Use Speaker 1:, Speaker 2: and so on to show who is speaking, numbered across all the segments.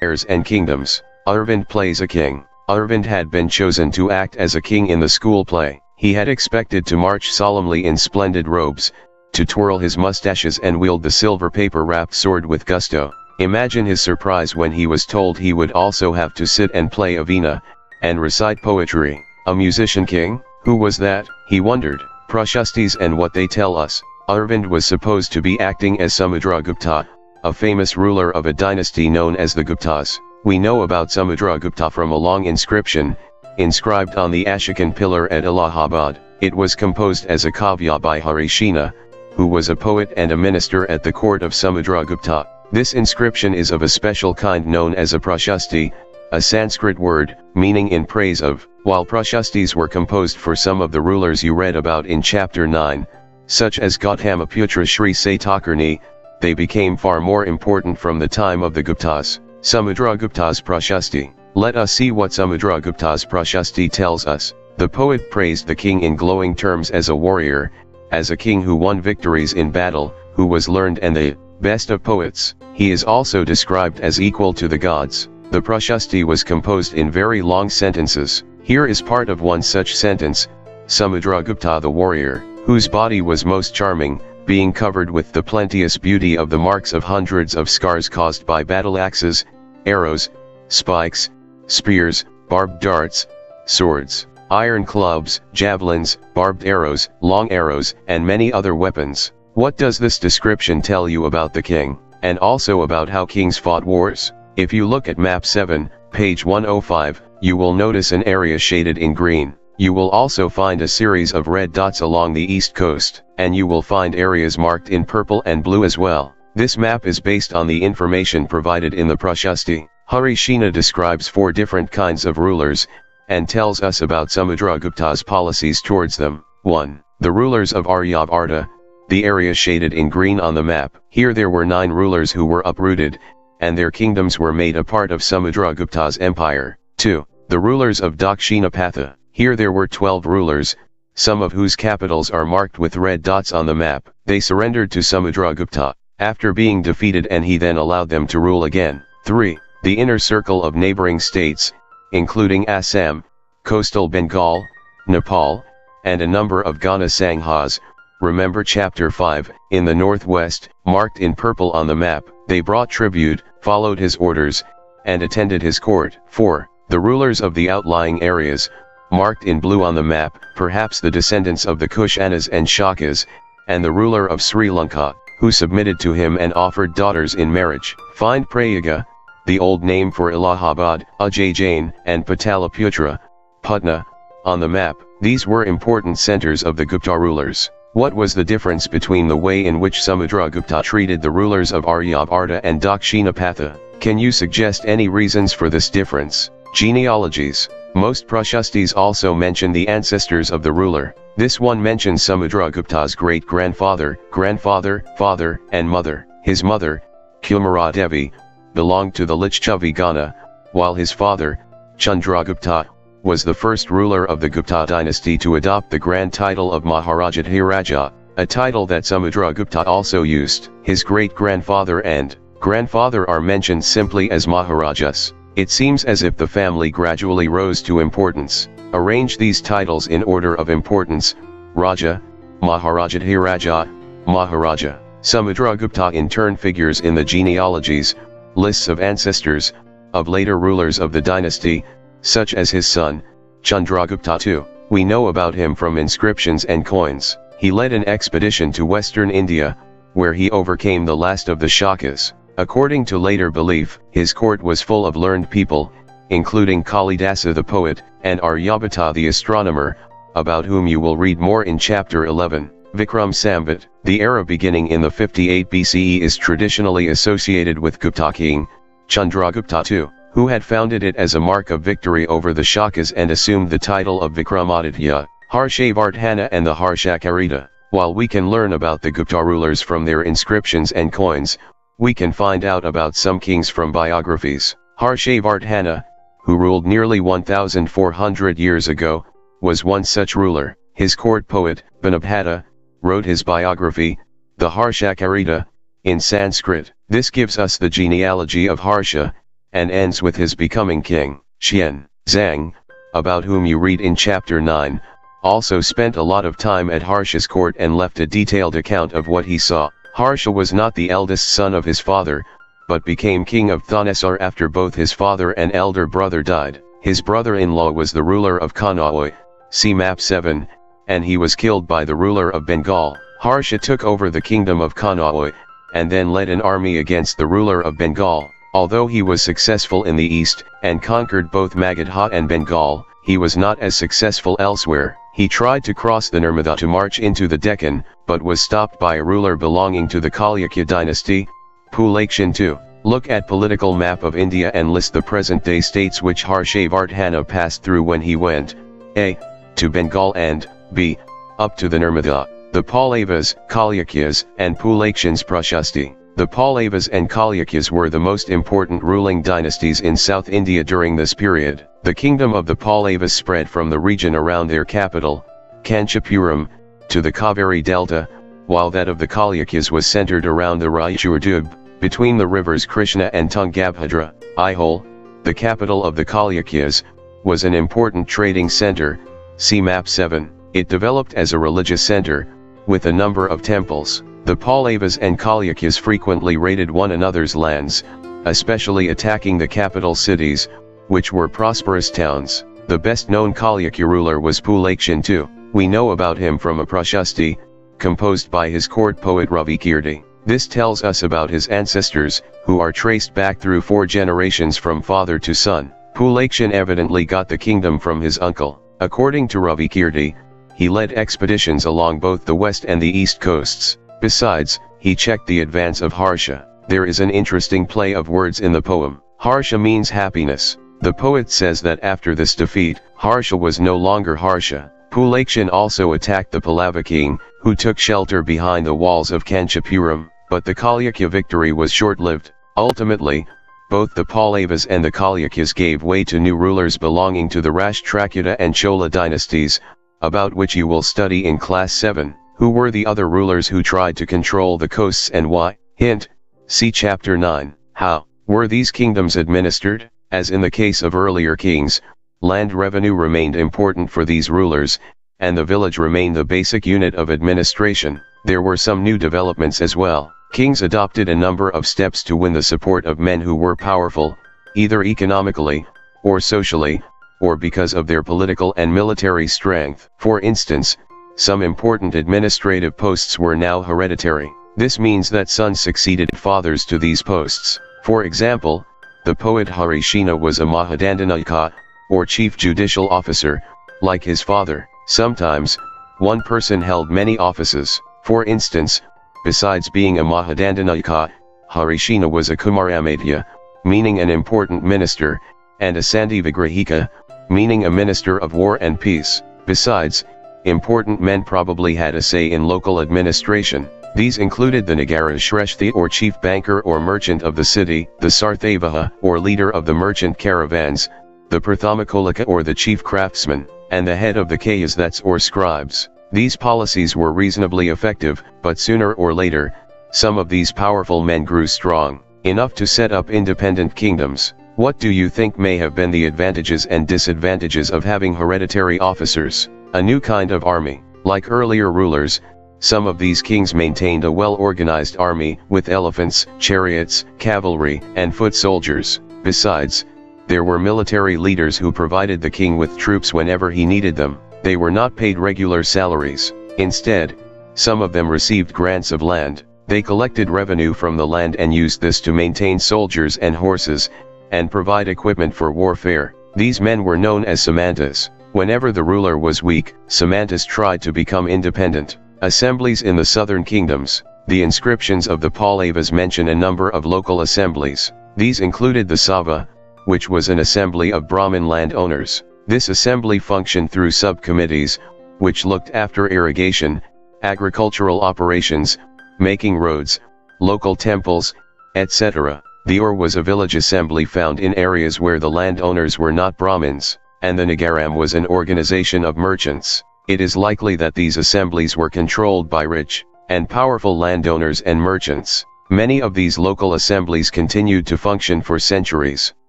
Speaker 1: empires and kingdoms. Arvind plays a king. Arvind had been chosen to act as a king in the school play. He had expected to march solemnly in splendid robes, to twirl his mustaches and wield the silver paper-wrapped sword with gusto. Imagine his surprise when he was told he would also have to sit and play a veena, and recite poetry. A musician king? Who was that? He wondered. Prashastis and what they tell us. Arvind was supposed to be acting as Samudragupta, a famous ruler of a dynasty known as the Guptas. We know about Samudragupta from a long inscription, inscribed on the Ashokan pillar at Allahabad. It was composed as a kavya by Harishina, who was a poet and a minister at the court of Samudragupta. This inscription is of a special kind known as a prashasti, a Sanskrit word, meaning in praise of. While prashastis were composed for some of the rulers you read about in chapter 9, such as Gautamaputra Sri Satakarni, they became far more important from the time of the Guptas. Samudragupta's prashasti. Let us see what Samudragupta's prashasti tells us. The poet praised the king in glowing terms as a warrior, as a king who won victories in battle, who was learned and the best of poets. He is also described as equal to the gods. The prashasti was composed in very long sentences. Here is part of one such sentence. Samudragupta the warrior, whose body was most charming, being covered with the plenteous beauty of the marks of hundreds of scars caused by battle axes, arrows, spikes, spears, barbed darts, swords, iron clubs, javelins, barbed arrows, long arrows, and many other weapons. What does this description tell you about the king, and also about how kings fought wars? If you look at map 7, page 105, you will notice an area shaded in green. You will also find a series of red dots along the east coast, and you will find areas marked in purple and blue as well. This map is based on the information provided in the Prashasti. Harishina describes 4 different kinds of rulers, and tells us about Samudragupta's policies towards them. 1. The rulers of Aryabharta, the area shaded in green on the map. Here there were 9 rulers who were uprooted, and their kingdoms were made a part of Samudragupta's empire. 2. The rulers of Dakshinapatha. Here there were 12 rulers, some of whose capitals are marked with red dots on the map. They surrendered to Samudragupta, after being defeated, and he then allowed them to rule again. 3. The inner circle of neighboring states, including Assam, coastal Bengal, Nepal, and a number of Ghana Sanghas. Remember chapter 5, in the northwest, marked in purple on the map. They brought tribute, followed his orders, and attended his court. 4. The rulers of the outlying areas, marked in blue on the map, perhaps the descendants of the Kushanas and Shakas, and the ruler of Sri Lanka, who submitted to him and offered daughters in marriage. Find Prayaga, the old name for Allahabad, Ujjain, and Pataliputra, Patna, on the map. These were important centers of the Gupta rulers. What was the difference between the way in which Samudragupta treated the rulers of Aryabharta and Dakshinapatha? Can you suggest any reasons for this difference? Genealogies. Most prashastis also mention the ancestors of the ruler. This one mentions Samudragupta's great-grandfather, grandfather, father, and mother. His mother, Kumara Devi, belonged to the Lichavi Ghana, while his father, Chandragupta, was the first ruler of the Gupta dynasty to adopt the grand title of Maharaja, a title that Samudragupta also used. His great-grandfather and grandfather are mentioned simply as Maharajas. It seems as if the family gradually rose to importance. Arrange these titles in order of importance: Raja, Maharaja, Maharaja. Samudragupta in turn figures in the genealogies, lists of ancestors, of later rulers of the dynasty, such as his son, Chandragupta II. We know about him from inscriptions and coins. He led an expedition to western India, where he overcame the last of the Shakas. According to later belief, his court was full of learned people, including Kalidasa the poet, and Aryabhata the astronomer, about whom you will read more in chapter 11. Vikram Samvat. The era beginning in the 58 BCE is traditionally associated with Gupta king, Chandragupta II, who had founded it as a mark of victory over the Shakas and assumed the title of Vikramaditya, Harshavardhana and the Harshakarita. While we can learn about the Gupta rulers from their inscriptions and coins, we can find out about some kings from biographies. Harshavardhana, who ruled nearly 1,400 years ago, was one such ruler. His court poet, Banabhata, wrote his biography, the Harshakarita, in Sanskrit. This gives us the genealogy of Harsha, and ends with his becoming king. Xian Zhang, about whom you read in chapter 9, also spent a lot of time at Harsha's court and left a detailed account of what he saw. Harsha was not the eldest son of his father, but became king of Thanesar after both his father and elder brother died. His brother-in-law was the ruler of Kanauj, see map 7, and he was killed by the ruler of Bengal. Harsha took over the kingdom of Kanauj, and then led an army against the ruler of Bengal. Although he was successful in the east, and conquered both Magadha and Bengal, he was not as successful elsewhere. He tried to cross the Narmada to march into the Deccan, but was stopped by a ruler belonging to the Chalukya dynasty, Pulakshin II. Look at political map of India and list the present-day states which Harshavardhana passed through when he went a. to Bengal and b. up to the Narmada. The Pallavas, Chalukyas, and Pulakshins Prashasti. The Pallavas and Chalukyas were the most important ruling dynasties in South India during this period. The kingdom of the Pallavas spread from the region around their capital, Kanchipuram, to the Kaveri Delta, while that of the Chalukyas was centered around the Raichur Dub, between the rivers Krishna and Tungabhadra. Aihole, the capital of the Chalukyas, was an important trading center, see map 7. It developed as a religious center, with a number of temples. The Pallavas and Chalukyas frequently raided one another's lands, especially attacking the capital cities, which were prosperous towns. The best-known Chalukya ruler was Pulakshin II. We know about him from a Prashasti, composed by his court poet Ravikirti. This tells us about his ancestors, who are traced back through 4 generations from father to son. Pulakshin evidently got the kingdom from his uncle. According to Ravikirti, he led expeditions along both the west and the east coasts. Besides, he checked the advance of Harsha. There is an interesting play of words in the poem. Harsha means happiness. The poet says that after this defeat, Harsha was no longer Harsha. Pulakshin also attacked the Pallava king, who took shelter behind the walls of Kanchipuram, but the Chalukya victory was short-lived. Ultimately, both the Pallavas and the Chalukyas gave way to new rulers belonging to the Rashtrakuta and Chola dynasties, about which you will study in class 7. Who were the other rulers who tried to control the coasts and why? Hint, see chapter 9. How were these kingdoms administered? As in the case of earlier kings, land revenue remained important for these rulers, and the village remained the basic unit of administration. There were some new developments as well. Kings adopted a number of steps to win the support of men who were powerful, either economically, or socially, or because of their political and military strength. For instance, some important administrative posts were now hereditary. This means that sons succeeded fathers to these posts. For example, the poet Harishina was a Mahadandanaika, or chief judicial officer, like his father. Sometimes, one person held many offices. For instance, besides being a Mahadandanaika, Harishina was a Kumaramadhya, meaning an important minister, and a Sandivigrahika, meaning a minister of war and peace. Besides, important men probably had a say in local administration. These included the Nagara Shreshthi or chief banker or merchant of the city, the Sarthavaha or leader of the merchant caravans, the Prathamakolika or the chief craftsman, and the head of the Kayasthats or scribes. These policies were reasonably effective, but sooner or later, some of these powerful men grew strong enough to set up independent kingdoms. What do you think may have been the advantages and disadvantages of having hereditary officers? A new kind of army. Like earlier rulers, some of these kings maintained a well-organized army, with elephants, chariots, cavalry, and foot soldiers. Besides, there were military leaders who provided the king with troops whenever he needed them. They were not paid regular salaries. Instead, some of them received grants of land. They collected revenue from the land and used this to maintain soldiers and horses, and provide equipment for warfare. These men were known as Samantas. Whenever the ruler was weak, Samantas tried to become independent. Assemblies in the southern kingdoms. The inscriptions of the Pallavas mention a number of local assemblies. These included the Sabha, which was an assembly of Brahmin landowners. This assembly functioned through subcommittees, which looked after irrigation, agricultural operations, making roads, local temples, etc. The Or was a village assembly found in areas where the landowners were not Brahmins, and the Nagaram was an organization of merchants. It is likely that these assemblies were controlled by rich and powerful landowners and merchants. Many of these local assemblies continued to function for centuries.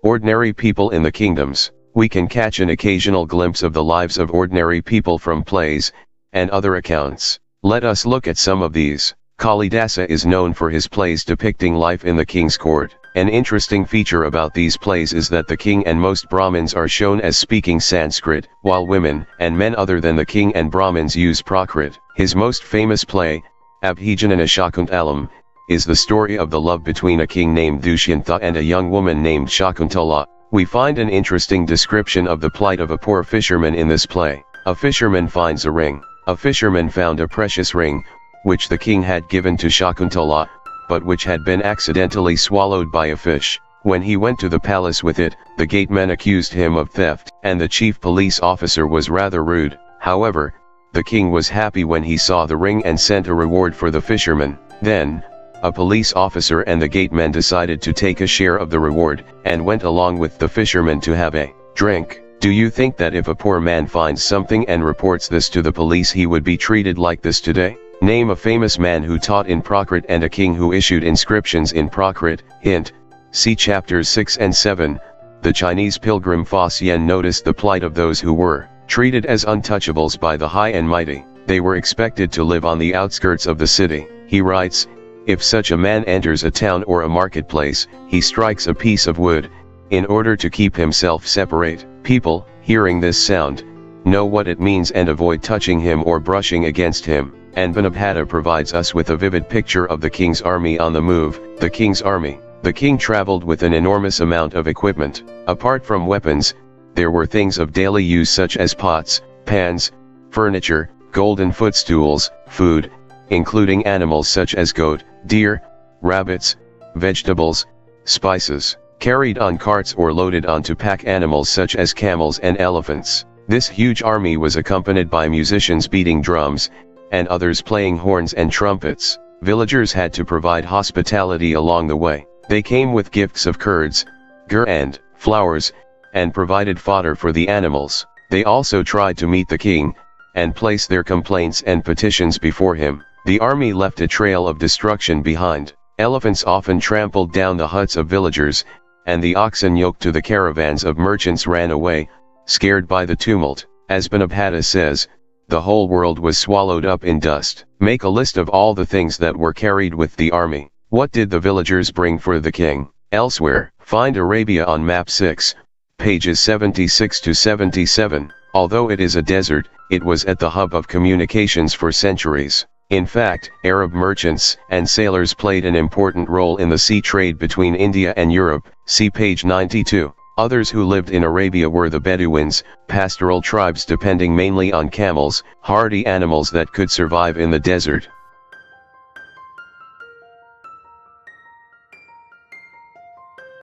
Speaker 1: Ordinary people in the kingdoms. We can catch an occasional glimpse of the lives of ordinary people from plays and other accounts. Let us look at some of these. Kalidasa is known for his plays depicting life in the king's court. An interesting feature about these plays is that the king and most Brahmins are shown as speaking Sanskrit, while women and men other than the king and Brahmins use Prakrit. His most famous play, Abhijanana Shakuntalam, is the story of the love between a king named Dushyanta and a young woman named Shakuntala. We find an interesting description of the plight of a poor fisherman in this play. A fisherman finds a ring. A fisherman found a precious ring, which the king had given to Shakuntala, but which had been accidentally swallowed by a fish. When he went to the palace with it, the gatemen accused him of theft, and the chief police officer was rather rude. However, the king was happy when he saw the ring and sent a reward for the fisherman. Then, a police officer and the gatemen decided to take a share of the reward, and went along with the fisherman to have a drink. Do you think that if a poor man finds something and reports this to the police he would be treated like this today? Name a famous man who taught in Prakrit and a king who issued inscriptions in Prakrit. Hint: see chapters 6 and 7. The Chinese pilgrim Fa Xian noticed the plight of those who were treated as untouchables by the high and mighty. They were expected to live on the outskirts of the city. He writes, if such a man enters a town or a marketplace, he strikes a piece of wood, in order to keep himself separate. People, hearing this sound, know what it means and avoid touching him or brushing against him. And Banabhata provides us with a vivid picture of the king's army on the move. The king's army. The king traveled with an enormous amount of equipment. Apart from weapons, there were things of daily use such as pots, pans, furniture, golden footstools, food, including animals such as goat, deer, rabbits, vegetables, spices, carried on carts or loaded onto pack animals such as camels and elephants. This huge army was accompanied by musicians beating drums, and others playing horns and trumpets. Villagers had to provide hospitality along the way. They came with gifts of curds, gur and flowers, and provided fodder for the animals. They also tried to meet the king, and place their complaints and petitions before him. The army left a trail of destruction behind. Elephants often trampled down the huts of villagers, and the oxen yoked to the caravans of merchants ran away, scared by the tumult. As Banabhata says, the whole world was swallowed up in dust. Make a list of all the things that were carried with the army. What did the villagers bring for the king? Elsewhere, find Arabia on map 6, pages 76 to 77. Although it is a desert, it was at the hub of communications for centuries. In fact, Arab merchants and sailors played an important role in the sea trade between India and Europe, see page 92. Others who lived in Arabia were the Bedouins, pastoral tribes depending mainly on camels, hardy animals that could survive in the desert.